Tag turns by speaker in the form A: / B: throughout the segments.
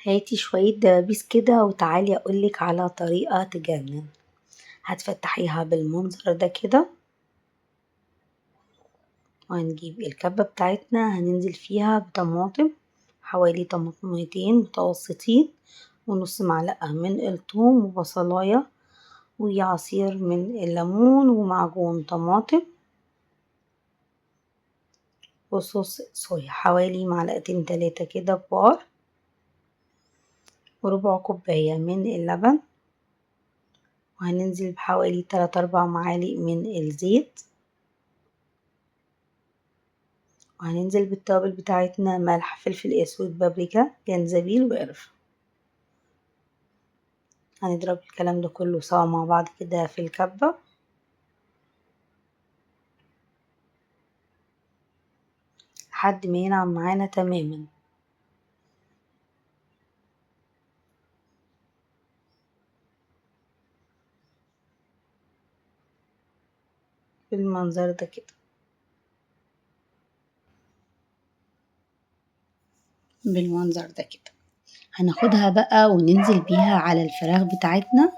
A: هاتي شوية دبابيس كده وتعالي اقولك على طريقة تجنن. هتفتحيها بالمنظر ده كده، وهنجيب الكبة بتاعتنا هننزل فيها بطماطم، حوالي طماطميتين متوسطين، ونص معلقة من الثوم، وبصلاية، وعصير من الليمون، ومعجون طماطم، وصوص صويا حوالي معلقتين 3 كده كبار، وربع كوباية من اللبن، وهننزل بحوالي 3-4 معالق من الزيت، وهننزل بالتوابل بتاعتنا ملح، فلفل اسود، بابريكا، جنزبيل، وقرفة. هنضرب الكلام ده كله سوا مع بعض كده في الكبة لحد ما ينعم معانا تماما. بالمنظر ده كده. بالمنظر ده كده هناخدها بقى وننزل بيها على الفراخ بتاعتنا.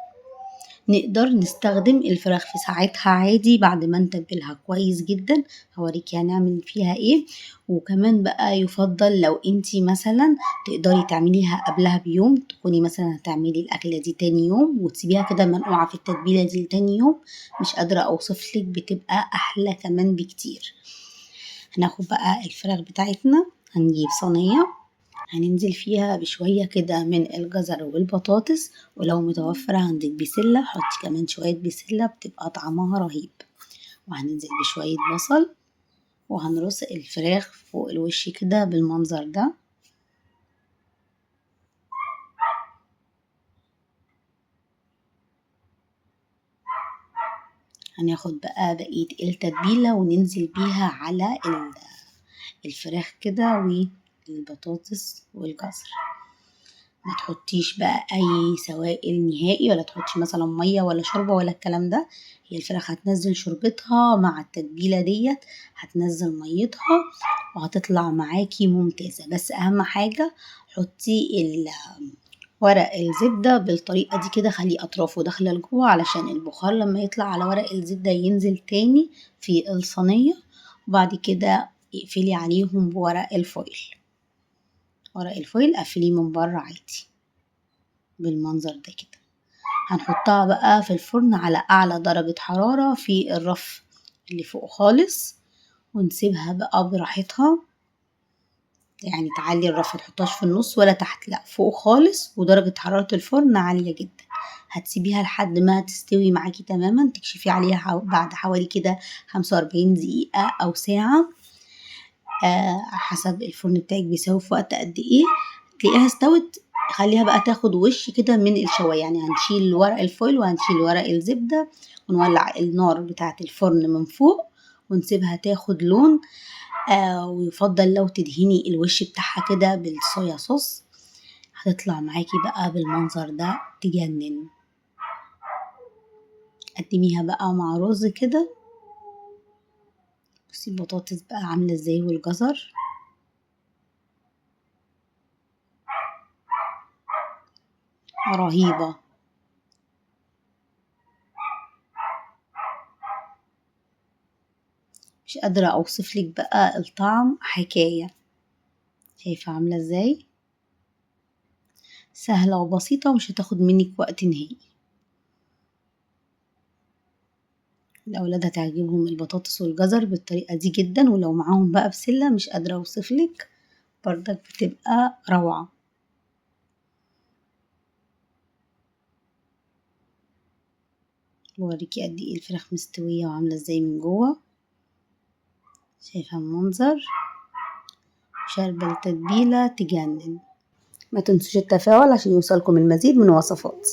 A: نقدر نستخدم الفراخ في ساعتها عادي بعد ما نتبلها كويس جدا. هوريكي هنعمل فيها ايه. وكمان بقى يفضل لو انتي مثلا تقدري تعمليها قبلها بيوم، تكوني مثلا هتعملي الاكلة دي تاني يوم وتسيبيها كده منقوعة في التتبيلة دي لتاني يوم. مش قادرة اوصفلك، بتبقى احلى كمان بكتير. هناخد بقى الفراخ بتاعتنا، هنجيب صينية هننزل فيها بشوية كده من الجزر والبطاطس، ولو متوفرة عندك بسلة حطي كمان شوية بسلة، بتبقى طعمها رهيب. وهننزل بشوية بصل، وهنرص الفراخ فوق الوش كده بالمنظر ده. هناخد بقى بقية التتبيلة وننزل بيها على الفراخ كده والبطاطس والجزر. ما تحطيش بقى اي سوائل نهائي، ولا تحطي مثلا ميه ولا شوربه ولا الكلام ده. هي الفراخ هتنزل شوربتها مع التتبيله ديت، هتنزل ميتها وهتطلع معاكي ممتازه. بس اهم حاجه حطي ورق الزبده بالطريقه دي كده، خليه اطرافه داخله لجوه علشان البخار لما يطلع على ورق الزبده ينزل تاني في الصينيه. وبعد كده اقفلي عليهم بورق الفويل. ورق الفويل قفليه من بره عادي بالمنظر ده كده. هنحطها بقى في الفرن على اعلى درجة حرارة في الرف اللي فوق خالص، ونسيبها بقى براحتها. يعني تعلي الرف، متحطهاش في النص ولا تحت، لا فوق خالص، ودرجة حرارة الفرن عالية جدا. هتسيبيها لحد ما تستوي معاكي تماما، تكشفي عليها بعد حوالي كده 45 دقيقة او ساعة، حسب الفرن بتاعك بيساوي في وقت قد ايه. تلاقيها استوت، خليها بقى تاخد وش كده من الشوايه. يعني هنشيل ورق الفويل وهنشيل ورق الزبده، ونولع النار بتاعه الفرن من فوق، ونسيبها تاخد لون. ويفضل لو تدهني الوش بتاعها كده بالصويا صوص، هتطلع معاكي بقى بالمنظر ده تجنن. قدميها بقى مع رز كده. بصي البطاطس بقى عامله ازاي والجزر، رهيبه. مش قادرة اوصفلك بقى الطعم حكاية. شايفة عاملة ازاي؟ سهلة وبسيطة ومش هتاخد منك وقت نهائي. الأولاد هتعجبهم البطاطس والجزر بالطريقة دي جدا، ولو معاهم بقى بسلة مش قادرة اوصفلك، برضك بتبقى روعة. بوريكي قد ايه الفراخ مستوية وعاملة ازاي من جوه. شايفة المنظر، شاربة التتبيلة تجنن. ما تنسوش التفاعل عشان يوصلكم المزيد من وصفاتي.